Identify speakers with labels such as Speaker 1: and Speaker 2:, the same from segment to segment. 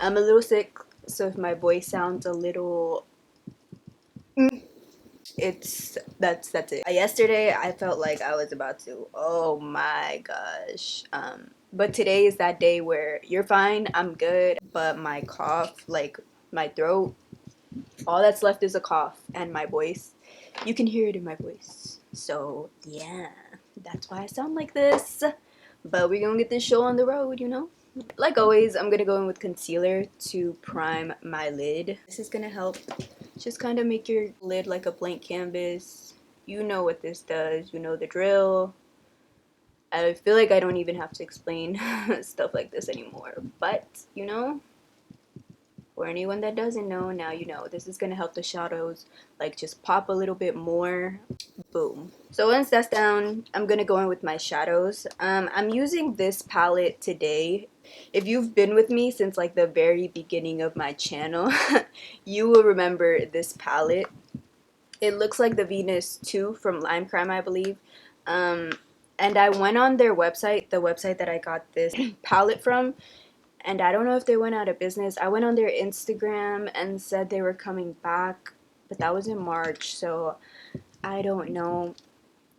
Speaker 1: I'm a little sick, so if my voice sounds a little, that's it. Yesterday I felt like I was about to, oh my gosh. But today is that day where you're fine, I'm good, but my cough, like my throat, all that's left is a cough, and my voice, you can hear it in my voice. So yeah, that's why I sound like this. But we're gonna get this show on the road, you know? Like always, I'm gonna go in with concealer to prime my lid. This is gonna help just kind of make your lid like a blank canvas. You know what this does, you know the drill. I feel like I don't even have to explain stuff like this anymore, but you know, for anyone that doesn't know, now you know. This is gonna help the shadows like just pop a little bit more. Boom. So once that's down, I'm gonna go in with my shadows. I'm using this palette today. If you've been with me since like the very beginning of my channel, you will remember this palette. It looks like the Venus 2 from Lancome, I believe. Um, and I went on their website, the website that I got this palette from, and I don't know if they went out of business. I went on their Instagram and said they were coming back, but that was in March, so I don't know.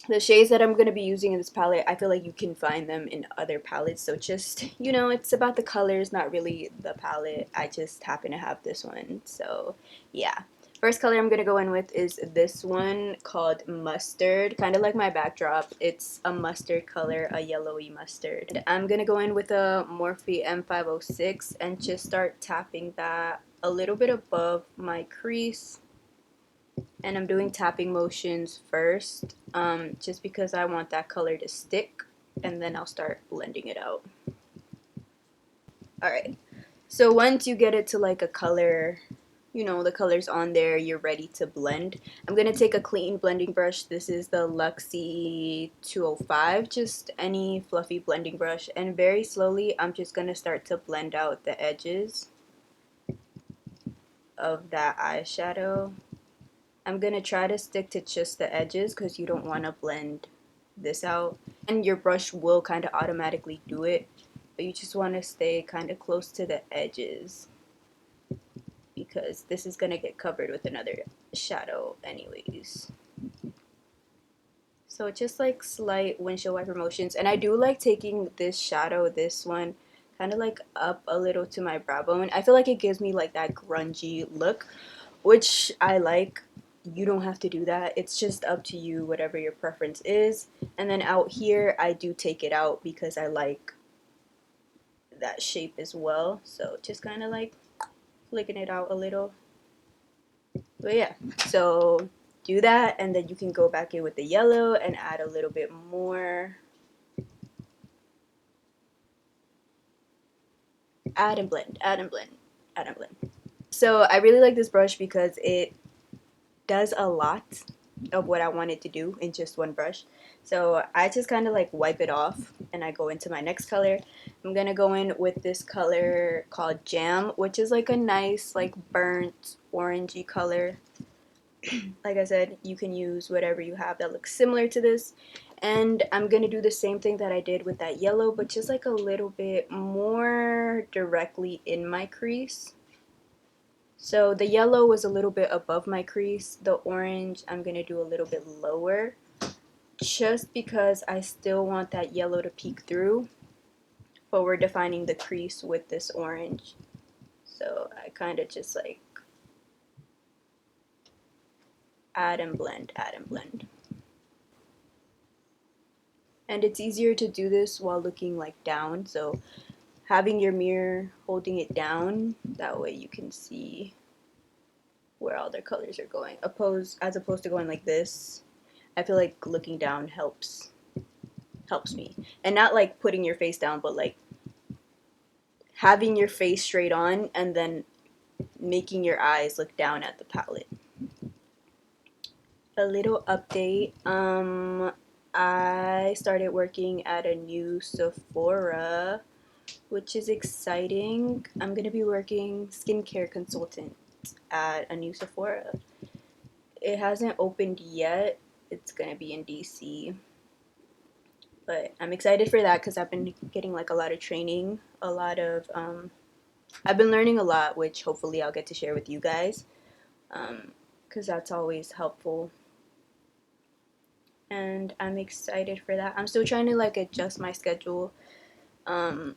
Speaker 1: The shades that I'm going to be using in this palette, I feel like you can find them in other palettes, so just, you know, it's about the colors, not really the palette. I just happen to have this one, so yeah. First color I'm going to go in with is this one called Mustard, kind of like my backdrop. It's a mustard color, a yellowy mustard. And I'm going to go in with a Morphe M506 and just start tapping that a little bit above my crease. And I'm doing tapping motions first, just because I want that color to stick, and then I'll start blending it out. Alright, so once you get it to like a color, you know, the color's on there, you're ready to blend. I'm going to take a clean blending brush. This is the Luxie 205, just any fluffy blending brush, and very slowly I'm just going to start to blend out the edges of that eyeshadow. I'm going to try to stick to just the edges because you don't want to blend this out. And your brush will kind of automatically do it, but you just want to stay kind of close to the edges because this is going to get covered with another shadow anyways. So just like slight windshield wiper motions. And I do like taking this shadow, this one, kind of like up a little to my brow bone. I feel like it gives me like that grungy look, which I like. You don't have to do that. It's just up to you, whatever your preference is. And then out here, I do take it out because I like that shape as well. So just kind of like flicking it out a little. But yeah, so do that, and then you can go back in with the yellow and add a little bit more. Add and blend, add and blend, add and blend. So I really like this brush because it does a lot of what I wanted to do in just one brush. So I just kind of like wipe it off and I go into my next color. I'm gonna go in with this color called Jam, which is like a nice like burnt orangey color. Like I said, you can use whatever you have that looks similar to this. And I'm gonna do the same thing that I did with that yellow, but just like a little bit more directly in my crease. So the yellow was a little bit above my crease. The orange I'm going to do a little bit lower, just because I still want that yellow to peek through, but we're defining the crease with this orange. So I kind of just like add and blend, add and blend. And it's easier to do this while looking like down, so having your mirror holding it down, that way you can see where all their colors are going, as opposed to going like this. I feel like looking down helps me, and not like putting your face down, but like having your face straight on and then making your eyes look down at the palette. A little update, I started working at a new Sephora, which is exciting. I'm gonna be working skincare consultant at a new Sephora. It hasn't opened yet. It's gonna be in DC, but I'm excited for that because I've been getting like a lot of training, a lot of I've been learning a lot, which hopefully I'll get to share with you guys, because that's always helpful. And I'm excited for that. I'm still trying to like adjust my schedule um,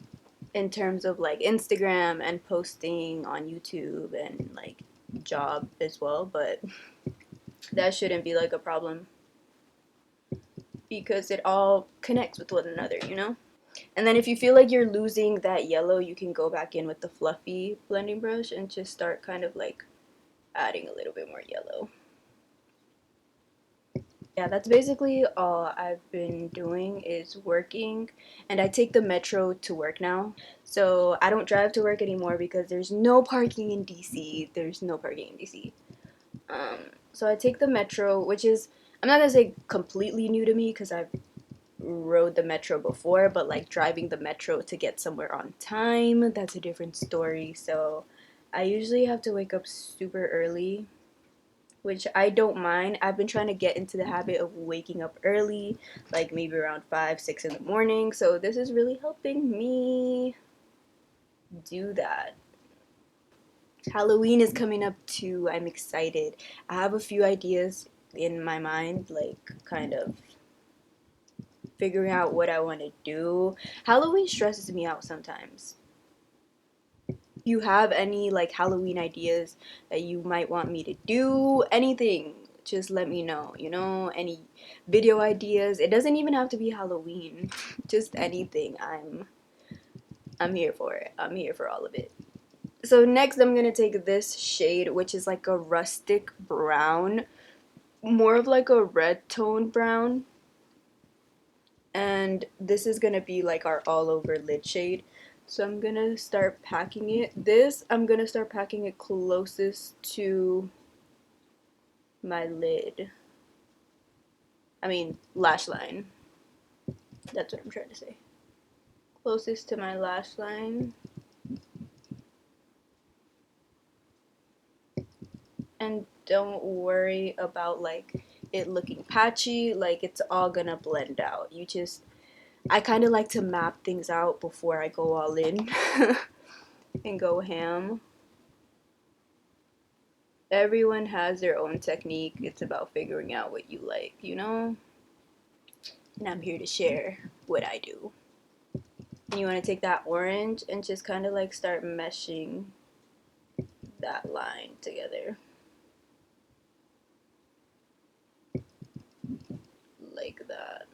Speaker 1: in terms of like Instagram and posting on YouTube and like job as well, but that shouldn't be like a problem because it all connects with one another, you know? And then if you feel like you're losing that yellow, you can go back in with the fluffy blending brush and just start kind of like adding a little bit more yellow. Yeah, that's basically all I've been doing is working, and I take the metro to work now. So I don't drive to work anymore because there's no parking in DC. There's no parking in DC. So I take the metro, which is, I'm not gonna say completely new to me because I've rode the metro before, but like driving the metro to get somewhere on time, that's a different story. So I usually have to wake up super early, which I don't mind. I've been trying to get into the habit of waking up early, like maybe around 5, 6 in the morning. So this is really helping me do that. Halloween is coming up too. I'm excited. I have a few ideas in my mind, like kind of figuring out what I want to do. Halloween stresses me out sometimes. You have any like Halloween ideas that you might want me to do? Anything, just let me know. You know, any video ideas. It doesn't even have to be Halloween. Just anything. I'm here for it. I'm here for all of it. So next I'm gonna take this shade, which is like a rustic brown, more of like a red tone brown. And this is gonna be like our all over lid shade. So I'm gonna start packing it. I'm gonna start packing it closest to my lid. I mean, lash line. That's what I'm trying to say. Closest to my lash line. And don't worry about like it looking patchy. Like it's all gonna blend out. I kind of like to map things out before I go all in and go ham. Everyone has their own technique. It's about figuring out what you like, you know? And I'm here to share what I do. And you want to take that orange and just kind of like start meshing that line together. Like that.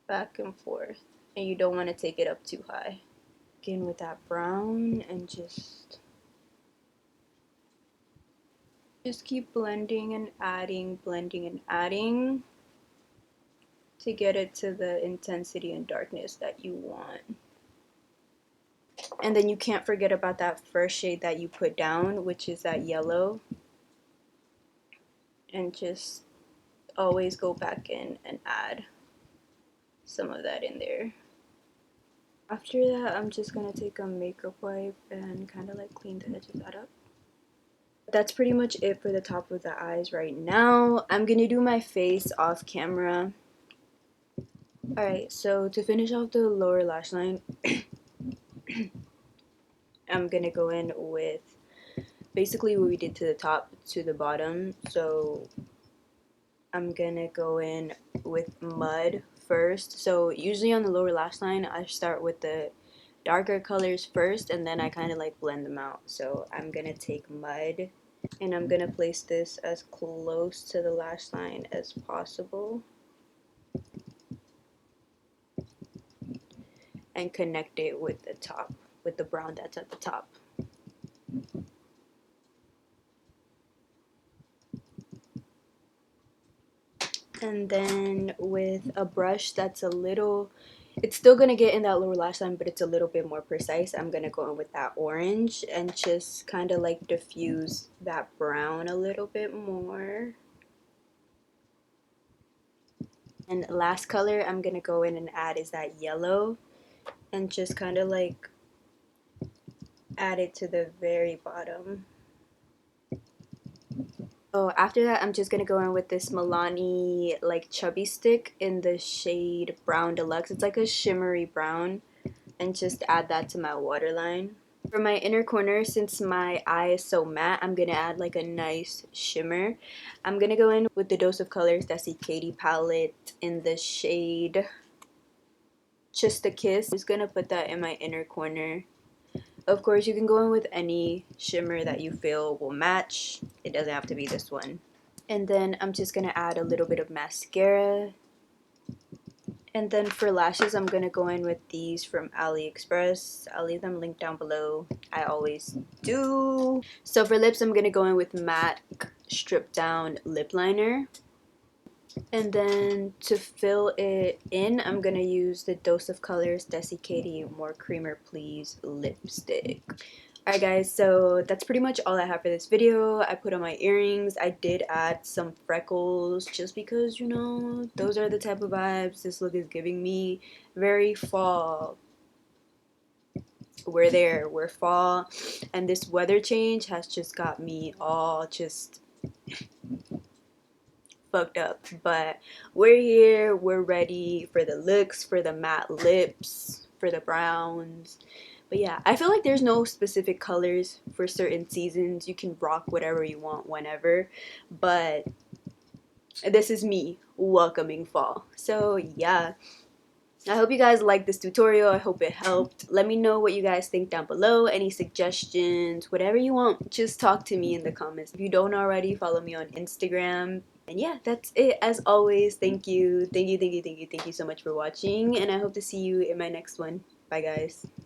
Speaker 1: Back and forth. And you don't want to take it up too high. Again with that brown and just keep blending and adding, to get it to the intensity and darkness that you want. And then you can't forget about that first shade that you put down, which is that yellow. And just always go back in and add some of that in there. After that, I'm just gonna take a makeup wipe and kind of like clean the edge of that up. That's pretty much it for the top of the eyes right now. I'm gonna do my face off camera. Alright, so to finish off the lower lash line, I'm gonna go in with basically what we did to the top to the bottom. So I'm gonna go in with mud first. So usually on the lower lash line, I start with the darker colors first and then I kind of like blend them out. So I'm gonna take mud and I'm gonna place this as close to the lash line as possible and connect it with the top, with the brown that's at the top. And then with a brush that's a little, it's still gonna get in that lower lash line, but it's a little bit more precise, I'm gonna go in with that orange and just kind of like diffuse that brown a little bit more. And last color I'm gonna go in and add is that yellow and just kind of like add it to the very bottom. So after that, I'm just gonna go in with this Milani like chubby stick in the shade Brown Deluxe. It's like a shimmery brown. and just add that to my waterline. For my inner corner, since my eye is so matte, I'm gonna add like a nice shimmer. I'm gonna go in with the Dose of Colors DesixKaty palette in the shade Just a Kiss. I'm just gonna put that in my inner corner. Of course, you can go in with any shimmer that you feel will match. It doesn't have to be this one. And then I'm just gonna add a little bit of mascara. And then for lashes, I'm gonna go in with these from AliExpress. I'll leave them linked down below. I always do. So for lips, I'm gonna go in with matte stripped down lip liner. And then to fill it in, I'm gonna use the Dose of Colors DesixKaty More Creamer Please lipstick. Alright guys, so that's pretty much all I have for this video. I put on my earrings. I did add some freckles just because, you know, those are the type of vibes this look is giving me. Very fall. We're there. We're fall. And this weather change has just got me all just fucked up. But we're here. We're ready for the looks, for the matte lips, for the browns. But yeah, I feel like there's no specific colors for certain seasons. You can rock whatever you want whenever. But this is me welcoming fall. So yeah, I hope you guys liked this tutorial. I hope it helped. Let me know what you guys think down below. Any suggestions, whatever you want. Just talk to me in the comments. If you don't already, follow me on Instagram. And yeah, that's it. As always, thank you. Thank you so much for watching. And I hope to see you in my next one. Bye guys.